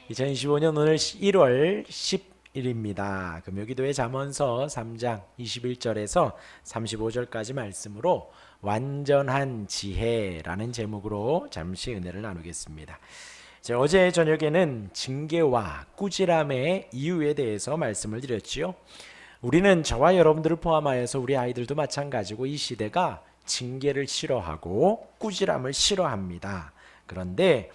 2025년 오늘 1월 10일입니다. 금요기도의 잠언서 3장 21절에서 35절까지 말씀으로 완전한 지혜라는 제목으로 잠시 은혜를 나누겠습니다. 어제 저녁에는 징계와 꾸지람의 이유에 대해서 말씀을 드렸지요. 우리는 저와 여러분들을 포함하여서 우리 아이들도 마찬가지고 이 시대가 징계를 싫어하고 꾸지람을 싫어합니다. 그런데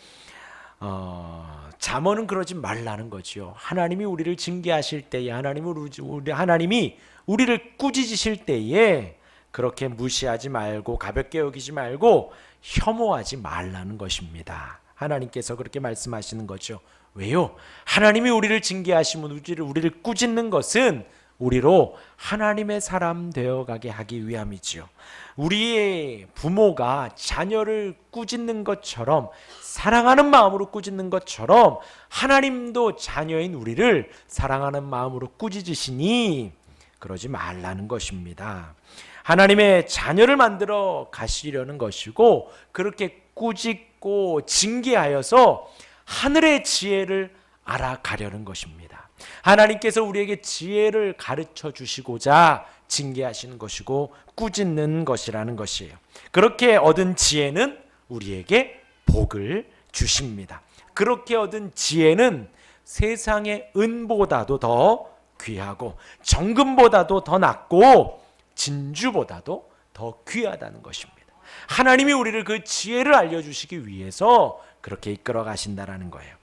잠언은 그러지 말라는 거지요. 하나님이 우리를 징계하실 때에, 하나님이 우리를 꾸짖으실 때에 그렇게 무시하지 말고 가볍게 여기지 말고 혐오하지 말라는 것입니다. 하나님께서 그렇게 말씀하시는 거죠. 왜요? 하나님이 우리를 징계하시면 우리를 꾸짖는 것은 우리로 하나님의 사람 되어가게 하기 위함이지요. 우리의 부모가 자녀를 꾸짖는 것처럼, 사랑하는 마음으로 꾸짖는 것처럼 하나님도 자녀인 우리를 사랑하는 마음으로 꾸짖으시니 그러지 말라는 것입니다. 하나님의 자녀를 만들어 가시려는 것이고, 그렇게 꾸짖고 징계하여서 하늘의 지혜를 알아가려는 것입니다. 하나님께서 우리에게 지혜를 가르쳐 주시고자 징계하시는 것이고 꾸짖는 것이라는 것이에요. 그렇게 얻은 지혜는 우리에게 복을 주십니다. 그렇게 얻은 지혜는 세상의 은보다도 더 귀하고 정금보다도 더 낫고 진주보다도 더 귀하다는 것입니다. 하나님이 우리를 그 지혜를 알려주시기 위해서 그렇게 이끌어 가신다라는 거예요.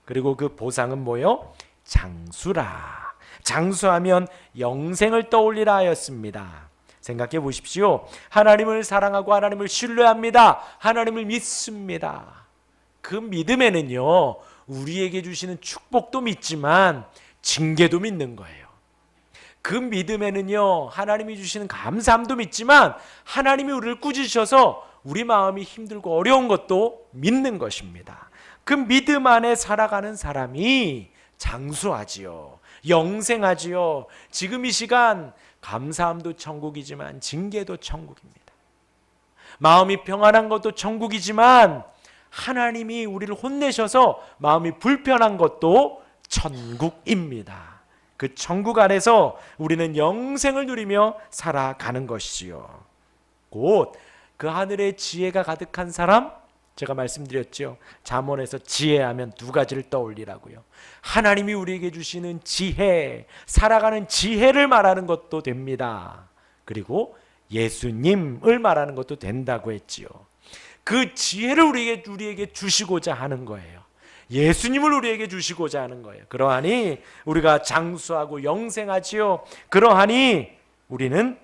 그리고 그 보상은 뭐요? 장수라. 장수하면 영생을 떠올리라 하였습니다. 생각해 보십시오. 하나님을 사랑하고 하나님을 신뢰합니다. 하나님을 믿습니다. 그 믿음에는요, 우리에게 주시는 축복도 믿지만 징계도 믿는 거예요. 그 믿음에는요, 하나님이 주시는 감사함도 믿지만 하나님이 우리를 꾸짖으셔서 우리 마음이 힘들고 어려운 것도 믿는 것입니다. 그 믿음 안에 살아가는 사람이 장수하지요. 영생하지요. 지금 이 시간 감사함도 천국이지만 징계도 천국입니다. 마음이 평안한 것도 천국이지만 하나님이 우리를 혼내셔서 마음이 불편한 것도 천국입니다. 그 천국 안에서 우리는 영생을 누리며 살아가는 것이지요. 곧 그 하늘의 지혜가 가득한 사람, 제가 말씀드렸죠. 잠언에서 지혜하면 두 가지를 떠올리라고요. 하나님이 우리에게 주시는 지혜, 살아가는 지혜를 말하는 것도 됩니다. 그리고 예수님을 말하는 것도 된다고 했지요. 그 지혜를 우리에게 주시고자 하는 거예요. 예수님을 우리에게 주시고자 하는 거예요. 그러하니 우리가 장수하고 영생하지요. 그러하니 우리는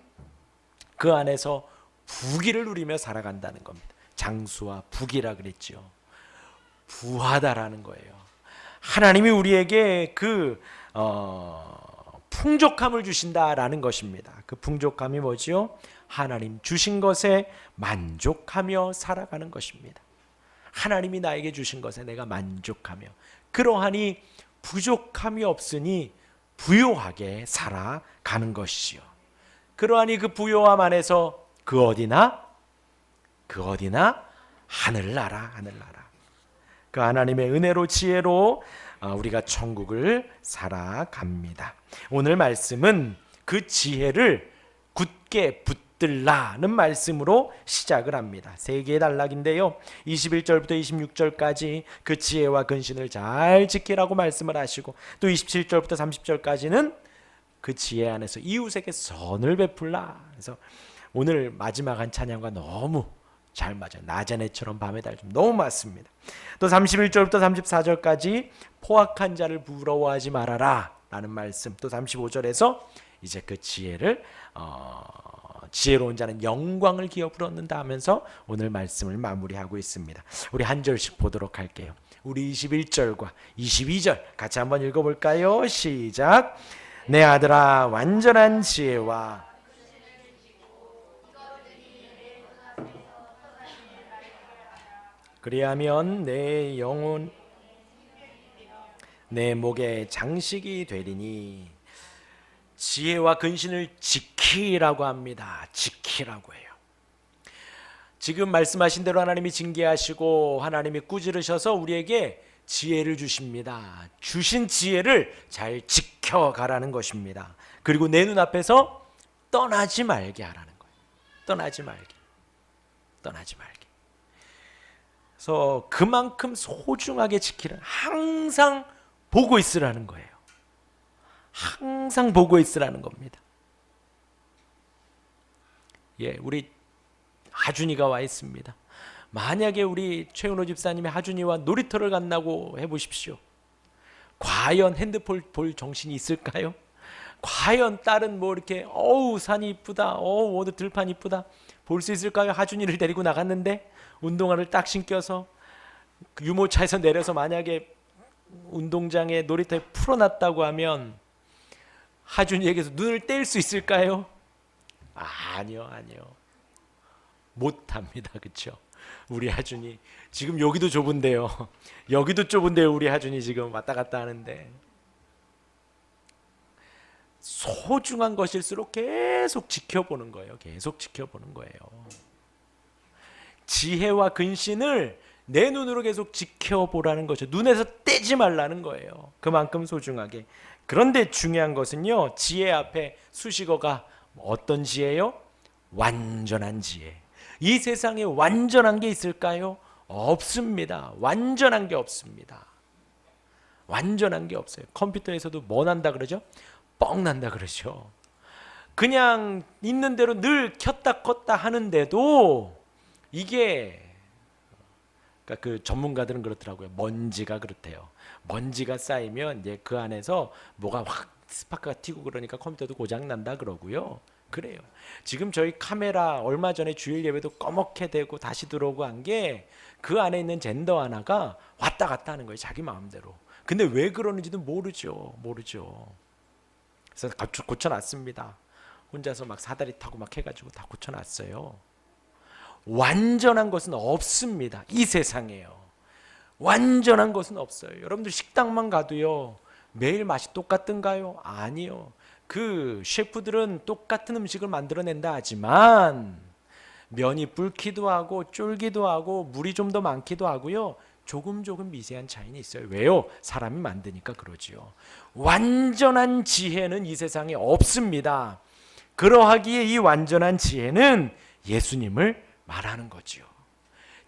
그 안에서 부귀를 누리며 살아간다는 겁니다. 장수와 부귀라 그랬죠. 부하다라는 거예요. 하나님이 우리에게 그 풍족함을 주신다라는 것입니다. 그 풍족함이 뭐지요? 하나님 주신 것에 만족하며 살아가는 것입니다. 하나님이 나에게 주신 것에 내가 만족하며, 그러하니 부족함이 없으니 부요하게 살아가는 것이지요. 그러하니 그 부요함 안에서 그 어디나 하늘나라. 그 하나님의 은혜로 지혜로 우리가 천국을 살아갑니다. 오늘 말씀은 그 지혜를 굳게 붙들라는 말씀으로 시작을 합니다. 세 개의 단락인데요, 21절부터 26절까지 그 지혜와 근신을 잘 지키라고 말씀을 하시고, 또 27절부터 30절까지는 그 지혜 안에서 이웃에게 선을 베풀라. 그래서 오늘 마지막 한 찬양과 너무 잘 맞아요. 나자네처럼 밤의 달 좀 너무 맞습니다. 또 31절부터 34절까지 포악한 자를 부러워하지 말아라 라는 말씀, 또 35절에서 이제 그 지혜를 지혜로운 자는 영광을 기업으로 얻는다 하면서 오늘 말씀을 마무리하고 있습니다. 우리 한 절씩 보도록 할게요. 우리 21절과 22절 같이 한번 읽어볼까요? 시작. 내 아들아, 완전한 지혜와 그리하면 내 영혼 내 목에 장식이 되리니. 지혜와 근신을 지키라고 합니다. 지키라고 해요. 지금 말씀하신 대로 하나님이 징계하시고 하나님이 꾸지르셔서 우리에게 지혜를 주십니다. 주신 지혜를 잘 지켜가라는 것입니다. 그리고 내 눈앞에서 떠나지 말게 하라는 거예요. 떠나지 말게. 그래서 그만큼 소중하게 지키라는, 항상 보고 있으라는 거예요. 항상 보고 있으라는 겁니다. 예, 우리 하준이가 와 있습니다. 만약에 우리 최은호 집사님이 하준이와 놀이터를 간다고 해보십시오. 과연 핸드폰 볼 정신이 있을까요? 과연 딸은 뭐 이렇게 산이 이쁘다, 오늘 들판 이쁘다 볼 수 있을까요? 하준이를 데리고 나갔는데 운동화를 딱 신겨서 유모차에서 내려서 만약에 운동장에 놀이터에 풀어놨다고 하면 하준이에게서 눈을 뗄 수 있을까요? 아니요. 못합니다. 그렇죠? 우리 하준이 지금 여기도 좁은데요. 우리 하준이 지금 왔다 갔다 하는데, 소중한 것일수록 계속 지켜보는 거예요. 지혜와 근신을 내 눈으로 계속 지켜보라는 거죠. 눈에서 떼지 말라는 거예요. 그만큼 소중하게. 그런데 중요한 것은요, 지혜 앞에 수식어가 어떤 지혜요? 완전한 지혜. 이 세상에 완전한 게 있을까요? 없습니다. 완전한 게 없습니다. 완전한 게 없어요. 컴퓨터에서도 뭐 난다 그러죠? 뻥 난다 그러죠. 그냥 있는 대로 늘 켰다 껐다 하는데도 이게, 그러니까 그 전문가들은 그렇더라고요. 먼지가 그렇대요. 먼지가 쌓이면 이제 그 안에서 뭐가 확 스파크가 튀고 그러니까 컴퓨터도 고장 난다 그러고요. 그래요. 지금 저희 카메라 얼마 전에 주일 예배도 꺼멓게 되고 다시 들어오고 한 게 그 안에 있는 젠더 하나가 왔다 갔다 하는 거예요. 자기 마음대로. 근데 왜 그러는지도 모르죠. 그래서 고쳐놨습니다. 혼자서 막 사다리 타고 막 해가지고 다 고쳐놨어요. 완전한 것은 없습니다. 이 세상에요. 완전한 것은 없어요. 여러분들 식당만 가도요, 매일 맛이 똑같은가요? 아니요. 그 셰프들은 똑같은 음식을 만들어낸다 하지만 면이 불기도 하고 쫄기도 하고 물이 좀 더 많기도 하고요, 조금 미세한 차이는 있어요. 왜요? 사람이 만드니까 그러지요. 완전한 지혜는 이 세상에 없습니다. 그러하기에 이 완전한 지혜는 예수님을 말하는 거지요.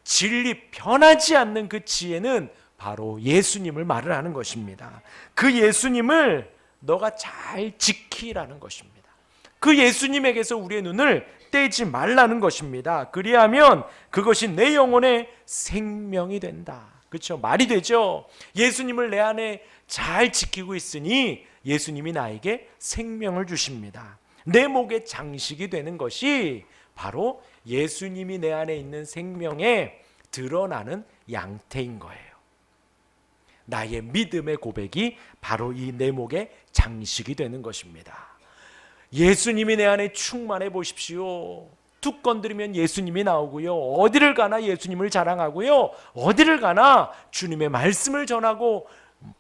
진리 변하지 않는 그 지혜는 바로 예수님을 말을 하는 것입니다. 그 예수님을 너가 잘 지키라는 것입니다. 그 예수님에게서 우리의 눈을 떼지 말라는 것입니다. 그리하면 그것이 내 영혼의 생명이 된다. 그렇죠? 말이 되죠. 예수님을 내 안에 잘 지키고 있으니 예수님이 나에게 생명을 주십니다. 내 목에 장식이 되는 것이 바로 예수님이 내 안에 있는 생명에 드러나는 양태인 거예요. 나의 믿음의 고백이 바로 이 내 목에 장식이 되는 것입니다. 예수님이 내 안에 충만해 보십시오. 툭 건드리면 예수님이 나오고요, 어디를 가나 예수님을 자랑하고요, 어디를 가나 주님의 말씀을 전하고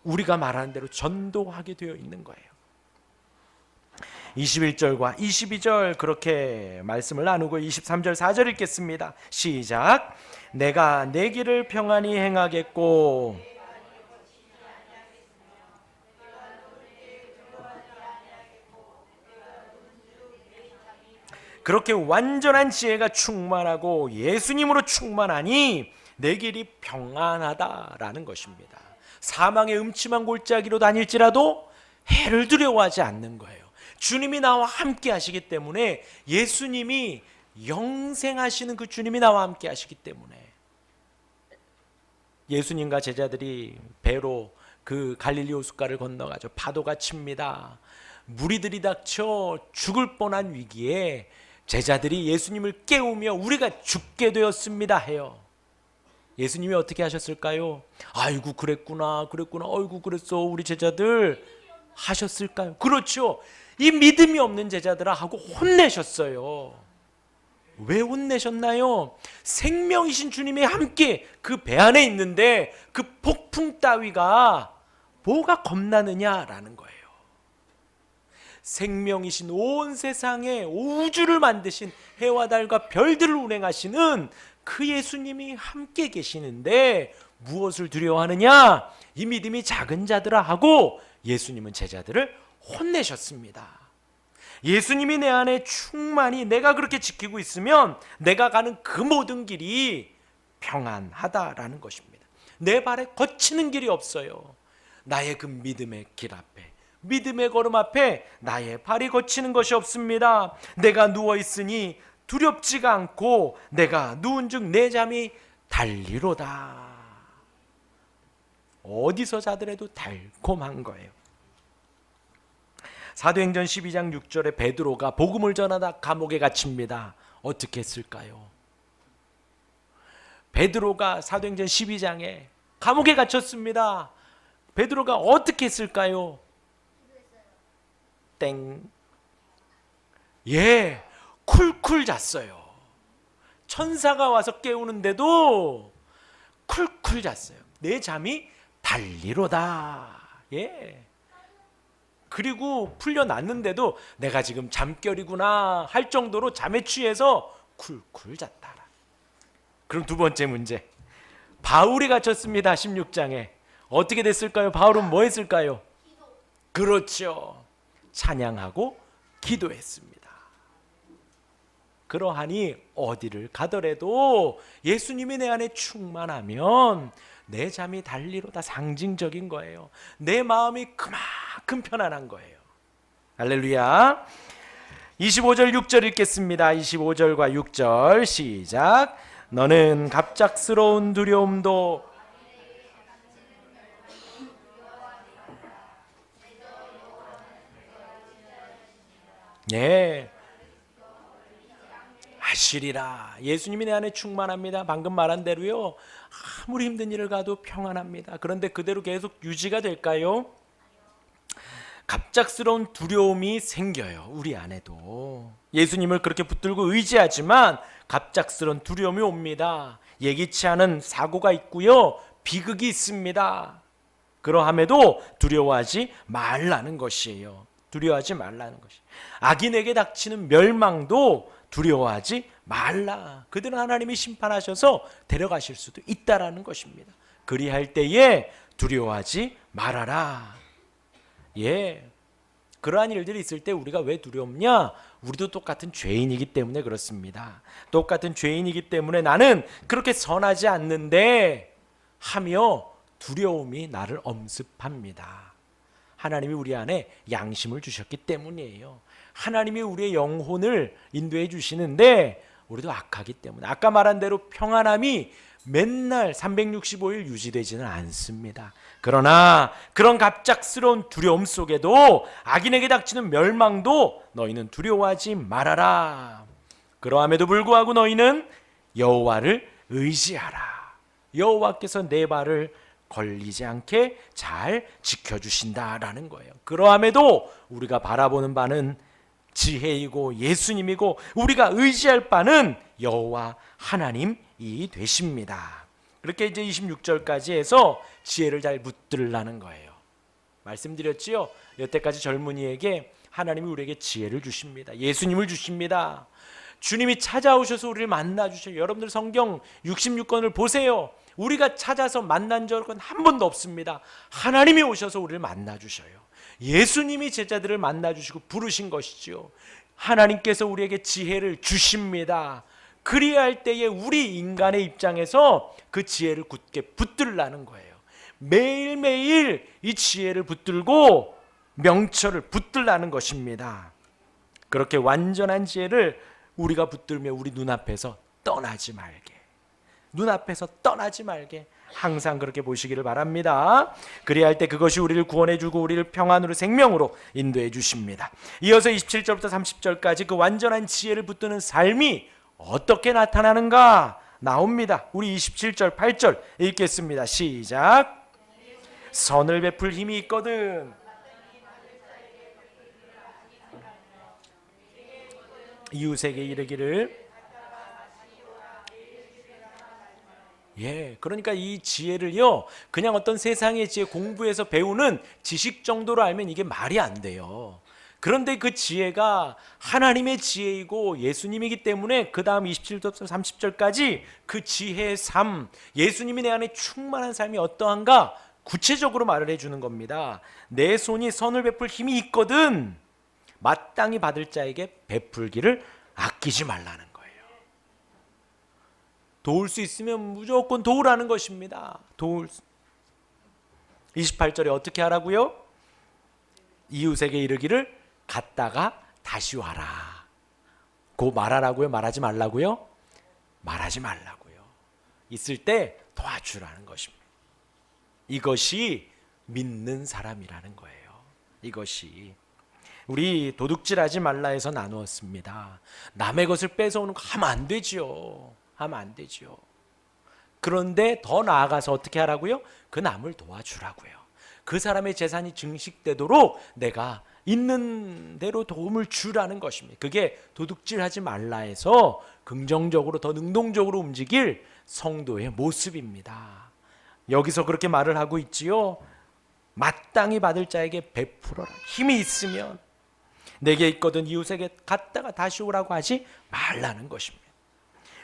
우리가 말하는 대로 전도하게 되어 있는 거예요. 21절과 22절 그렇게 말씀을 나누고 23절 4절 읽겠습니다. 시작. 내가 내 길을 평안히 행하겠고 그렇게 완전한 지혜가 충만하고 예수님으로 충만하니 내 길이 평안하다라는 것입니다. 사망의 음침한 골짜기로 다닐지라도 해를 두려워하지 않는 거예요. 주님이 나와 함께 하시기 때문에, 예수님이 영생하시는 그 주님이 나와 함께 하시기 때문에, 예수님과 제자들이 배로 그 갈릴리 호숫가를 건너가죠. 파도가 칩니다. 물이 들이닥쳐 죽을 뻔한 위기에 제자들이 예수님을 깨우며 우리가 죽게 되었습니다 해요. 예수님이 어떻게 하셨을까요? 아이고 그랬구나 어이구 그랬어 우리 제자들 하셨을까요? 그렇죠. 이 믿음이 없는 제자들아 하고 혼내셨어요. 왜 혼내셨나요? 생명이신 주님이 함께 그 배 안에 있는데 그 폭풍 따위가 뭐가 겁나느냐라는 거예요. 생명이신 온 세상에 우주를 만드신 해와 달과 별들을 운행하시는 그 예수님이 함께 계시는데 무엇을 두려워하느냐? 이 믿음이 작은 자들아 하고 예수님은 제자들을 혼내셨습니다. 예수님이 내 안에 충만히 내가 그렇게 지키고 있으면 내가 가는 그 모든 길이 평안하다라는 것입니다. 내 발에 거치는 길이 없어요. 나의 그 믿음의 길 앞에, 믿음의 걸음 앞에 나의 발이 거치는 것이 없습니다. 내가 누워있으니 두렵지가 않고 내가 누운즉 내 잠이 달리로다. 어디서 자더라도 달콤한 거예요. 사도행전 12장 6절에 베드로가 복음을 전하다 감옥에 갇힙니다. 어떻게 했을까요? 베드로가 사도행전 12장에 감옥에 갇혔습니다. 베드로가 어떻게 했을까요? 땡. 예, 쿨쿨 잤어요. 천사가 와서 깨우는데도 쿨쿨 잤어요. 내 잠이 달리로다. 예. 그리고 풀려났는데도 내가 지금 잠결이구나 할 정도로 잠에 취해서 쿨쿨 잤다. 그럼 두 번째 문제. 바울이 갇혔습니다. 16장에. 어떻게 됐을까요? 바울은 뭐 했을까요? 그렇죠. 찬양하고 기도했습니다. 그러하니 어디를 가더라도 예수님이 내 안에 충만하면 내 잠이 달리로다. 상징적인 거예요. 내 마음이 그만큼 편안한 거예요. 할렐루야. 25절 6절 읽겠습니다. 25절과 6절 시작. 너는 갑작스러운 두려움도 예 하시리라. 예수님이 내 안에 충만합니다. 방금 말한 대로요. 아무리 힘든 일을 가도 평안합니다. 그런데 그대로 계속 유지가 될까요? 갑작스러운 두려움이 생겨요. 우리 안에도. 예수님을 그렇게 붙들고 의지하지만 갑작스러운 두려움이 옵니다. 예기치 않은 사고가 있고요. 비극이 있습니다. 그러함에도 두려워하지 말라는 것이에요. 두려워하지 말라는 것이. 악인에게 닥치는 멸망도 두려워하지 말라. 그들은 하나님이 심판하셔서 데려가실 수도 있다라는 것입니다. 그리할 때에 두려워하지 말아라. 예. 그러한 일들이 있을 때 우리가 왜 두렵냐? 우리도 똑같은 죄인이기 때문에 그렇습니다. 똑같은 죄인이기 때문에 나는 그렇게 선하지 않는데 하며 두려움이 나를 엄습합니다. 하나님이 우리 안에 양심을 주셨기 때문이에요. 하나님이 우리의 영혼을 인도해 주시는데 우리도 악하기 때문에 아까 말한 대로 평안함이 맨날 365일 유지되지는 않습니다. 그러나 그런 갑작스러운 두려움 속에도 악인에게 닥치는 멸망도 너희는 두려워하지 말아라. 그러함에도 불구하고 너희는 여호와를 의지하라. 여호와께서 내 발을 걸리지 않게 잘 지켜주신다라는 거예요. 그러함에도 우리가 바라보는 바는 지혜이고 예수님이고 우리가 의지할 바는 여호와 하나님이 되십니다. 그렇게 이제 26절까지 해서 지혜를 잘 붙들라는 거예요. 말씀드렸지요. 여태까지 젊은이에게 하나님이 우리에게 지혜를 주십니다. 예수님을 주십니다. 주님이 찾아오셔서 우리를 만나주셔요. 여러분들 성경 66권을 보세요. 우리가 찾아서 만난 적은 한 번도 없습니다. 하나님이 오셔서 우리를 만나주셔요. 예수님이 제자들을 만나주시고 부르신 것이죠. 하나님께서 우리에게 지혜를 주십니다. 그리할 때에 우리 인간의 입장에서 그 지혜를 굳게 붙들라는 거예요. 매일매일 이 지혜를 붙들고 명철을 붙들라는 것입니다. 그렇게 완전한 지혜를 우리가 붙들며 우리 눈앞에서 떠나지 말게. 눈앞에서 떠나지 말게. 항상 그렇게 보시기를 바랍니다. 그리할 때 그것이 우리를 구원해주고 우리를 평안으로 생명으로 인도해 주십니다. 이어서 27절부터 30절까지 그 완전한 지혜를 붙드는 삶이 어떻게 나타나는가 나옵니다. 우리 27절 8절 읽겠습니다. 시작. 선을 베풀 힘이 있거든 이웃에게 이르기를. 예, 그러니까 이 지혜를요 그냥 어떤 세상의 지혜 공부해서 배우는 지식 정도로 알면 이게 말이 안 돼요. 그런데 그 지혜가 하나님의 지혜이고 예수님이기 때문에 그 다음 27절부터 30절까지 그 지혜의 삶, 예수님이 내 안에 충만한 삶이 어떠한가 구체적으로 말을 해주는 겁니다. 내 손이 선을 베풀 힘이 있거든 마땅히 받을 자에게 베풀기를 아끼지 말라는 거예요. 도울 수 있으면 무조건 도우라는 것입니다. 28절에 어떻게 하라고요? 이웃에게 이르기를 갔다가 다시 와라. 고 말하라고요? 말하지 말라고요? 말하지 말라고요. 있을 때 도와주라는 것입니다. 이것이 믿는 사람이라는 거예요. 이것이 우리 도둑질하지 말라 해서 나누었습니다. 남의 것을 뺏어오는 거 하면 안 되지요. 하면 안 되지요. 그런데 더 나아가서 어떻게 하라고요? 그 남을 도와주라고요. 그 사람의 재산이 증식되도록 내가 있는 대로 도움을 주라는 것입니다. 그게 도둑질하지 말라 해서 긍정적으로 더 능동적으로 움직일 성도의 모습입니다. 여기서 그렇게 말을 하고 있지요. 마땅히 받을 자에게 베풀어라. 힘이 있으면 내게 있거든 이웃에게 갔다가 다시 오라고 하지 말라는 것입니다.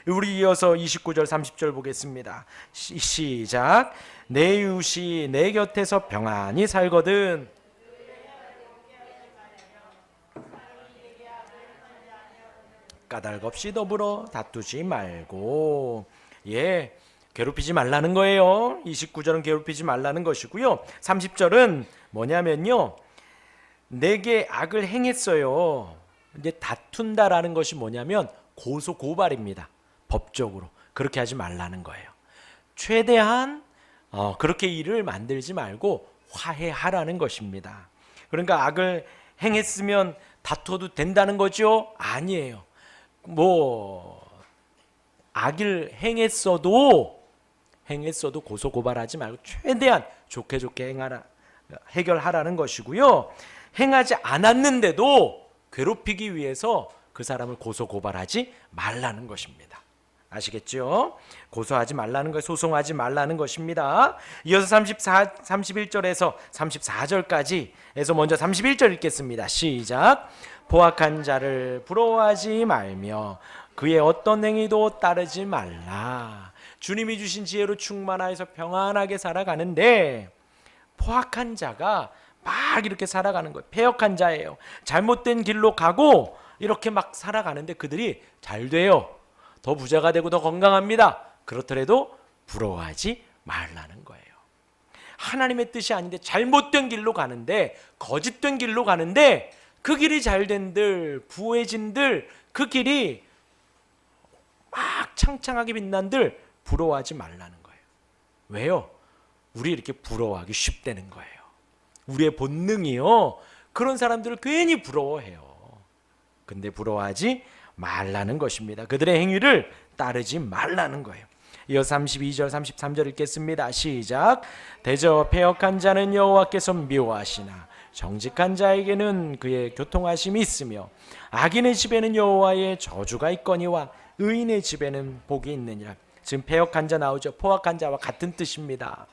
우리 이어서 29절 30절 보겠습니다. 시작. 내 이웃이 내 곁에서 평안히 살거든 까닭 없이 더불어 다투지 말고. 괴롭히지 말라는 거예요. 29절은 괴롭히지 말라는 것이고요. 30절은 뭐냐면요, 내게 악을 행했어요. 이제 다툰다라는 것이 뭐냐면 고소 고발입니다. 법적으로 그렇게 하지 말라는 거예요. 최대한 그렇게 일을 만들지 말고 화해하라는 것입니다. 그러니까 악을 행했으면 다투어도 된다는 거죠? 아니에요. 악을 행했어도 고소 고발하지 말고 최대한 좋게 해결하라는 것이고요. 행하지 않았는데도 괴롭히기 위해서 그 사람을 고소 고발하지 말라는 것입니다. 아시겠죠? 고소하지 말라는 것, 소송하지 말라는 것입니다. 이어서 31절에서 34절까지 해서 먼저 31절 읽겠습니다. 시작. 포악한 자를 부러워하지 말며 그의 어떤 행위도 따르지 말라. 주님이 주신 지혜로 충만하여서 평안하게 살아가는데 포악한 자가 막 이렇게 살아가는 거예요. 패역한 자예요. 잘못된 길로 가고 이렇게 막 살아가는데 그들이 잘 돼요. 더 부자가 되고 더 건강합니다. 그렇더라도 부러워하지 말라는 거예요. 하나님의 뜻이 아닌데 잘못된 길로 가는데, 거짓된 길로 가는데 그 길이 잘된들, 부해진들, 그 길이 막 창창하게 빛난들 부러워하지 말라는 거예요. 왜요? 우리 이렇게 부러워하기 쉽다는 거예요. 우리의 본능이요, 그런 사람들을 괜히 부러워해요. 근데 부러워하지 말라는 것입니다. 그들의 행위를 따르지 말라는 거예요. 이어서 32절 33절 읽겠습니다. 시작. 대저 패역한 자는 여호와께서 미워하시나 정직한 자에게는 그의 교통하심이 있으며 악인의 집에는 여호와의 저주가 있거니와 의인의 집에는 복이 있느니라. 지금 패역한 자 나오죠. 포악한 자와 같은 뜻입니다.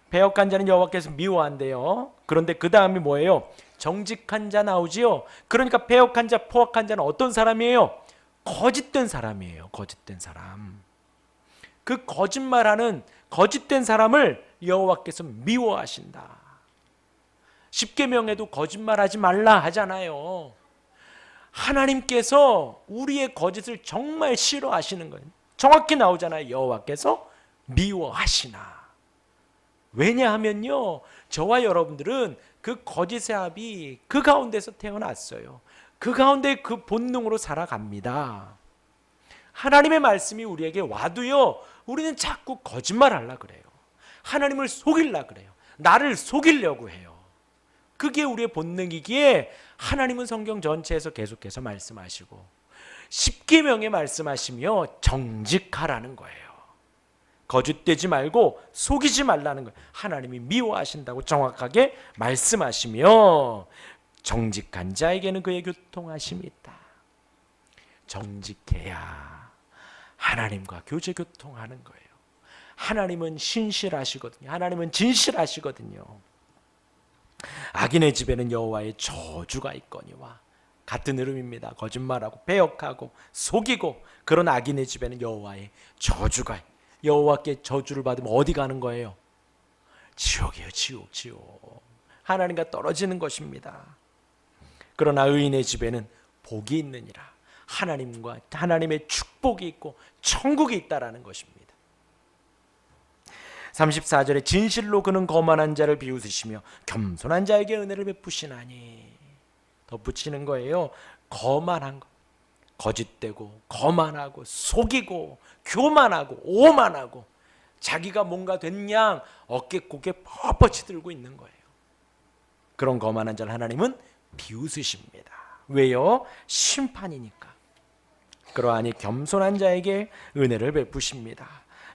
패역한 자는 여호와께서 미워한대요. 그런데 그 다음이 뭐예요? 정직한 자 나오지요. 그러니까 패역한 자, 포악한 자는 어떤 사람이에요? 거짓된 사람이에요. 거짓된 사람. 그 거짓말하는 거짓된 사람을 여호와께서 미워하신다. 십계명에도 거짓말하지 말라 하잖아요. 하나님께서 우리의 거짓을 정말 싫어하시는 거예요. 정확히 나오잖아요. 여호와께서 미워하시나. 왜냐하면요, 저와 여러분들은 그 거짓의 합이 그 가운데서 태어났어요. 그 가운데 그 본능으로 살아갑니다. 하나님의 말씀이 우리에게 와도요, 우리는 자꾸 거짓말하려고 그래요. 하나님을 속이려고 그래요. 나를 속이려고 해요. 그게 우리의 본능이기에 하나님은 성경 전체에서 계속해서 말씀하시고 십계명에 말씀하시며 정직하라는 거예요. 거짓되지 말고 속이지 말라는 거예요. 하나님이 미워하신다고 정확하게 말씀하시며 정직한 자에게는 그의 교통하심이 있다. 정직해야 하나님과 교제 교통하는 거예요. 하나님은 신실하시거든요. 하나님은 진실하시거든요. 악인의 집에는 여호와의 저주가 있거니와. 같은 흐름입니다. 거짓말하고 배역하고 속이고 그런 악인의 집에는 여호와의 저주가. 여호와께 저주를 받으면 어디 가는 거예요? 지옥이에요. 지옥. 하나님과 떨어지는 것입니다. 그러나 의인의 집에는 복이 있느니라. 하나님과 하나님의 축복이 있고 천국이 있다라는 것입니다. 34절에 진실로 그는 거만한 자를 비웃으시며 겸손한 자에게 은혜를 베푸시나니. 덧붙이는 거예요. 거만한 거. 거짓되고 거만하고 속이고 교만하고 오만하고 자기가 뭔가 된 양 어깨 고개 뻣뻣이 들고 있는 거예요. 그런 거만한 자를 하나님은 비웃으십니다. 왜요? 심판이니까. 그러하니 겸손한 자에게 은혜를 베푸십니다.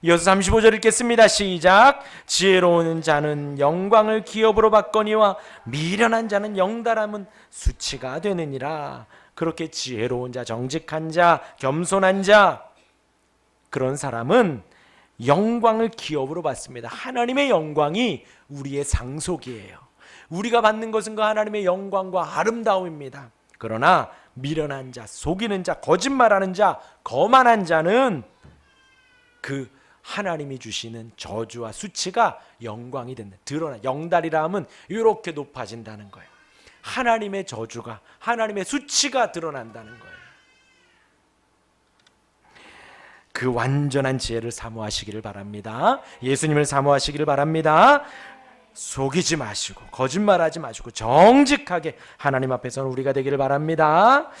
이어서 35절 읽겠습니다. 시작. 지혜로운 자는 영광을 기업으로 받거니와 미련한 자는 영달함은 수치가 되느니라. 그렇게 지혜로운 자, 정직한 자, 겸손한 자, 그런 사람은 영광을 기업으로 받습니다. 하나님의 영광이 우리의 상속이에요. 우리가 받는 것은 그 하나님의 영광과 아름다움입니다. 그러나 미련한 자, 속이는 자, 거짓말하는 자, 거만한 자는 그 하나님이 주시는 저주와 수치가 영광이 된다. 드러나. 영달이라 하면 이렇게 높아진다는 거예요. 하나님의 저주가, 하나님의 수치가 드러난다는 거예요. 그 완전한 지혜를 사모하시기를 바랍니다. 예수님을 사모하시기를 바랍니다. 속이지 마시고 거짓말하지 마시고 정직하게 하나님 앞에서는 우리가 되기를 바랍니다.